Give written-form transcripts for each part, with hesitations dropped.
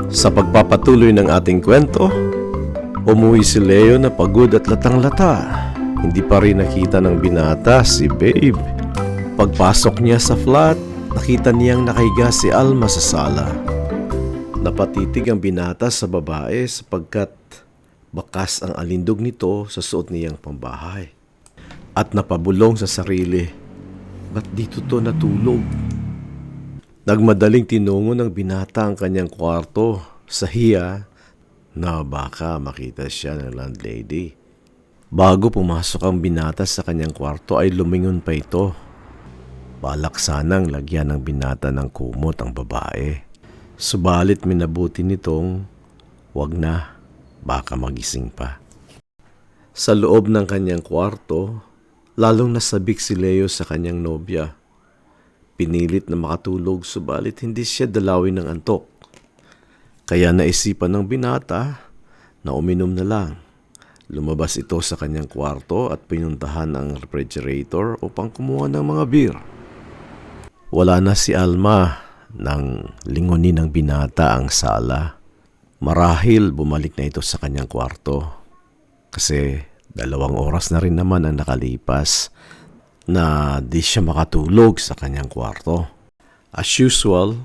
Sa pagpapatuloy ng ating kwento, umuwi si Leo na pagod at latang-lata. Hindi pa rin nakita ng binata si Babe. Pagpasok niya sa flat, nakita niyang nakahiga si Alma sa sala. Napatitig ang binata sa babae sapagkat bakas ang alindog nito sa suot niyang pambahay. At napabulong sa sarili, ba't dito to natulog? Nagmadaling tinungo ng binata ang kanyang kwarto sa hiya na baka makita siya ng landlady. Bago pumasok ang binata sa kanyang kwarto ay lumingon pa ito. Balak sanang lagyan ng binata ng kumot ang babae. Subalit minabuti nitong wag na, baka magising pa. Sa loob ng kanyang kwarto, lalong nasabik si Leo sa kanyang nobya. Pinilit na makatulog subalit hindi siya dalawin ng antok. Kaya naisipan ng binata na uminom na lang. Lumabas ito sa kanyang kwarto at pinuntahan ang refrigerator upang kumuha ng mga beer. Wala na si Alma nang lingunin ng binata ang sala. Marahil bumalik na ito sa kanyang kwarto kasi 2 oras na rin naman ang nakalipas na di siya makatulog sa kanyang kwarto. As usual,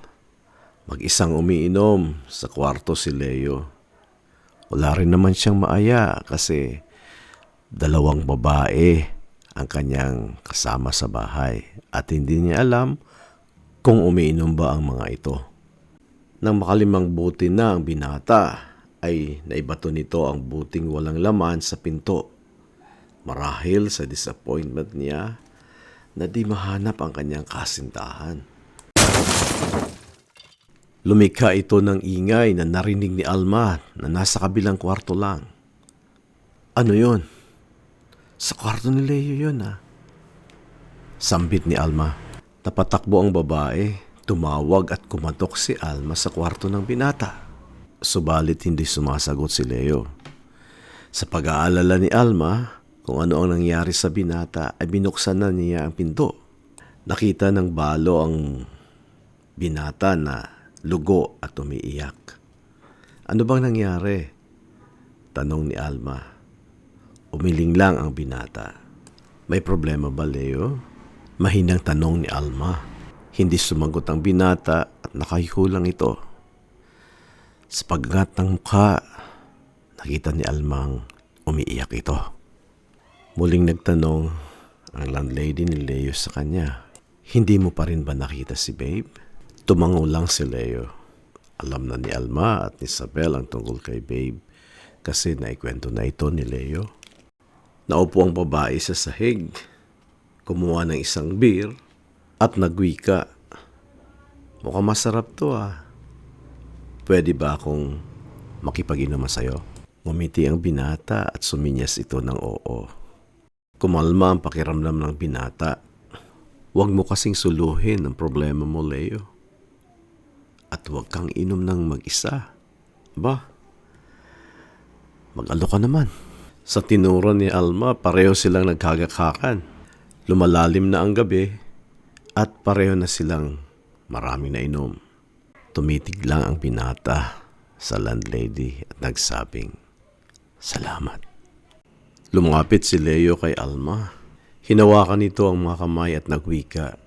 mag-isang umiinom sa kwarto si Leo. Wala rin naman siyang maaya kasi 2 babae ang kanyang kasama sa bahay at hindi niya alam kung umiinom ba ang mga ito. Nang makalimang buti na ang binata, ay naibato nito ang buting walang laman sa pinto. Marahil sa disappointment niya na di mahanap ang kanyang kasintahan. Lumikha ito ng ingay na narinig ni Alma na nasa kabilang kwarto lang. Ano yun? Sa kwarto ni Leo yun Sambit ni Alma. Napatakbo ang babae, tumawag at kumatok si Alma sa kwarto ng binata. Subalit hindi sumasagot si Leo. Sa pag-aalala ni Alma kung ano ang nangyari sa binata ay binuksan na niya ang pinto. Nakita ng balo ang binata na lugo at umiiyak. Ano bang nangyari? Tanong ni Alma. Umiling lang ang binata. May problema ba, Leo? Mahinang tanong ni Alma. Hindi sumagot ang binata at nakahihulang ito. Sa paggat ng mukha, nakita ni Almang umiiyak ito. Muling nagtanong ang landlady ni Leo sa kanya. Hindi mo pa rin ba nakita si Babe? Tumango lang si Leo. Alam na ni Alma at ni Isabel ang tungkol kay Babe kasi naikwento na ito ni Leo. Naupo ang babae sa sahig, kumuha ng isang beer at nagwika. Mukhang masarap to Pwede ba akong makipag-inuman sa'yo? Ngumiti ang binata at suminyas ito ng oo. Kumalma ang pakiramdam ng binata. Huwag mo kasing suluhin ang problema mo, Leo. At huwag kang inom ng mag-isa. Ba? Mag-alo ka naman. Sa tinuran ni Alma, pareho silang nagkagakakan. Lumalalim na ang gabi at pareho na silang marami na inom. Tumitig lang ang binata sa landlady at nagsabing, "Salamat." Lumapit si Leo kay Alma. Hinawakan nito ang mga kamay at nagwika,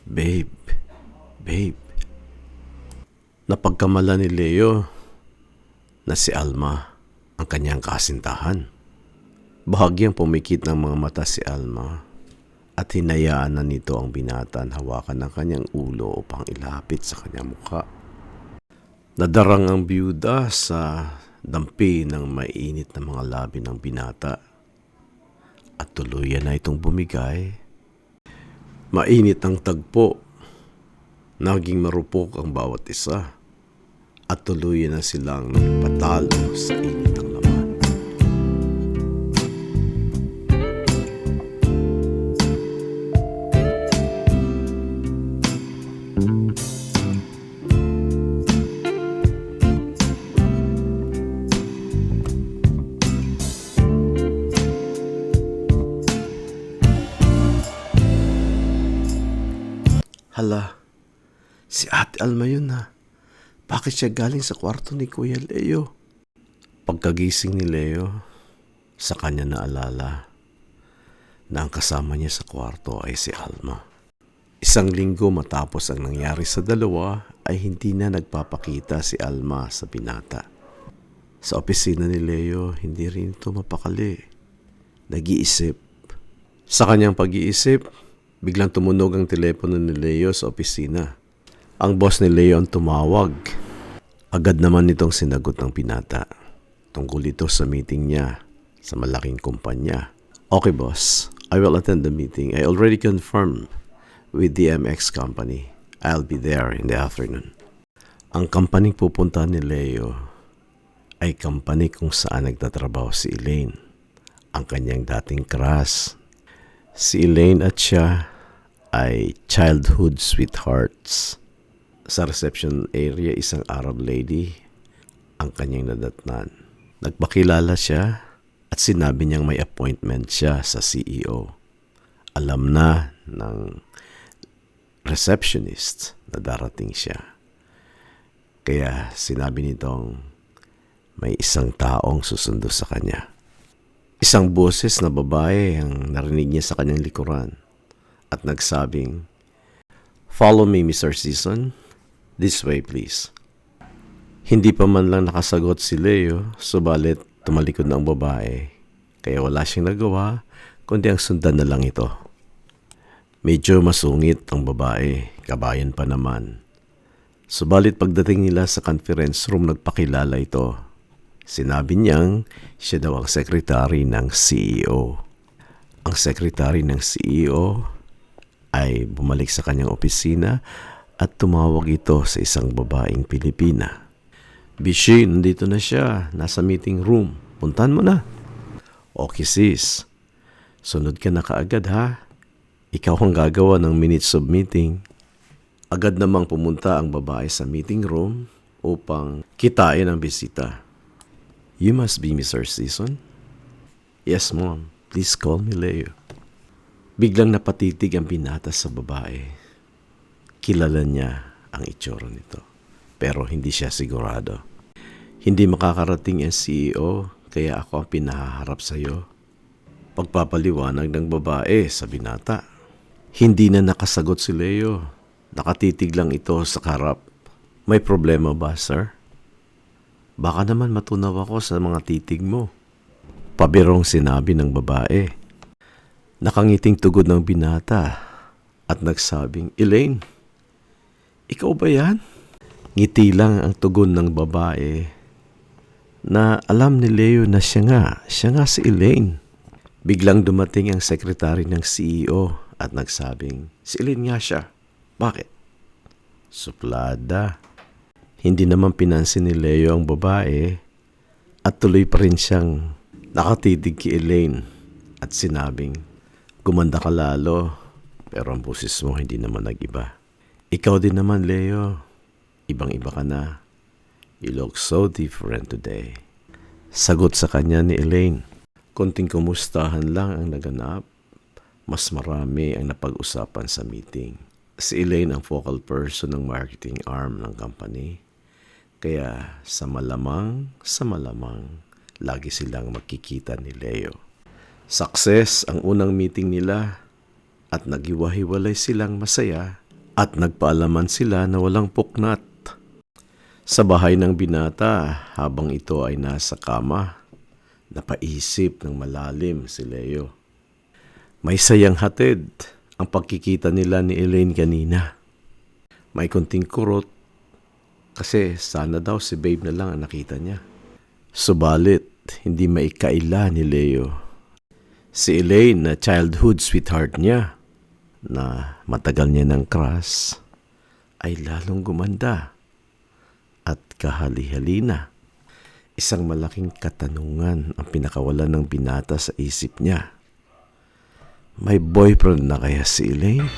"Babe, babe." Napagkamala ni Leo na si Alma ang kanyang kasintahan. Bahagyang pumikit ng mga mata si Alma at hinayaan na nito ang binata na hawakan ng kanyang ulo upang ilapit sa kanyang mukha. Nadarang ang biyuda sa dampi ng mainit na mga labi ng binata at tuluyan na itong bumigay. Mainit ang tagpo, naging marupok ang bawat isa at tuluyan na silang patalo sa init ng laman. Hala, si Ate Alma yun Bakit siya galing sa kwarto ni Kuya Leo? Pagkagising ni Leo, sa kanya naalala na ang kasama niya sa kwarto ay si Alma. Isang linggo matapos ang nangyari sa dalawa ay hindi na nagpapakita si Alma sa binata. Sa opisina ni Leo, hindi rin ito mapakali. Nag-iisip. Sa kanyang pag-iisip, biglang tumunog ang telepono ni Leo sa opisina. Ang boss ni Leo ang tumawag. Agad naman nitong sinagot ng binata. Tungkol ito sa meeting niya sa malaking kumpanya. Okay boss, I will attend the meeting. I already confirmed with the MX company. I'll be there in the afternoon. Ang company pupunta ni Leo ay company kung saan nagtatrabaho si Elaine, ang kanyang dating crush. Si Elaine at siya ay childhood sweethearts. Sa reception area, isang Arab lady ang kanyang nadatnan. Nagpakilala siya at sinabi niyang may appointment siya sa CEO. Alam na ng receptionist na darating siya. Kaya sinabi nitong may isang taong susundo sa kanya. Isang boses na babae ang narinig niya sa kanyang likuran at nagsabing, "Follow me, Mr. Season. This way, please." Hindi pa man lang nakasagot si Leo, subalit tumalikod na ang babae. Kaya wala siyang nagawa, kundi ang sundan na lang ito. Medyo masungit ang babae, kabayan pa naman. Subalit pagdating nila sa conference room, nagpakilala ito. Sinabi niyang siya daw ang sekretary ng CEO. Ang sekretary ng CEO ay bumalik sa kanyang opisina at tumawag ito sa isang babaeng Pilipina. "Bishi, nandito na siya. Nasa meeting room. Puntahan mo na." "Okay sis. Sunod ka na kaagad ha. Ikaw ang gagawa ng minutes of meeting." Agad namang pumunta ang babae sa meeting room upang kitain ang bisita. "You must be Mr. Season?" "Yes ma'am. Please call me Leo." Biglang napatitig ang binata sa babae. Kilala niya ang itsura nito, pero hindi siya sigurado. "Hindi makakarating ang CEO, kaya ako ang pinahaharap sa iyo." Pagpapaliwanag ng babae sa binata. Hindi na nakasagot si Leo. Nakatitig lang ito sa harap. "May problema ba, sir?" "Baka naman matunaw ako sa mga titig mo." Pabirong sinabi ng babae. Nakangiting tugod ng binata at nagsabing, "Elaine, ikaw ba yan?" Ngiti lang ang tugon ng babae na alam ni Leo na siya nga si Elaine. Biglang dumating ang sekretary ng CEO at nagsabing, "Si Elaine nga siya. Bakit?" Suplada. Hindi naman pinansin ni Leo ang babae at tuloy pa rin siyang nakatitig kay Elaine at sinabing, "Gumanda ka lalo, pero ang boses mo hindi naman nag-iba. Ikaw din naman, Leo. Ibang-iba ka na. You look so different today." Sagot sa kanya ni Elaine. Konting kumustahan lang ang naganap. Mas marami ang napag-usapan sa meeting. Si Elaine ang focal person ng marketing arm ng company. Kaya sa malamang, lagi silang magkikita ni Leo. Success ang unang meeting nila at naghiwa-hiwalay silang masaya at nagpaalaman sila na walang puknat. Sa bahay ng binata, habang ito ay nasa kama, napaisip ng malalim si Leo. May sayang hatid ang pagkikita nila ni Elaine kanina. May konting kurot kasi sana daw si Babe na lang ang nakita niya. Subalit, hindi maikaila ni Leo. Si Elaine na childhood sweetheart niya, na matagal niya ng crush, ay lalong gumanda at kahali-halina. Isang malaking katanungan ang pinakawalan ng binata sa isip niya. May boyfriend na kaya si Elaine?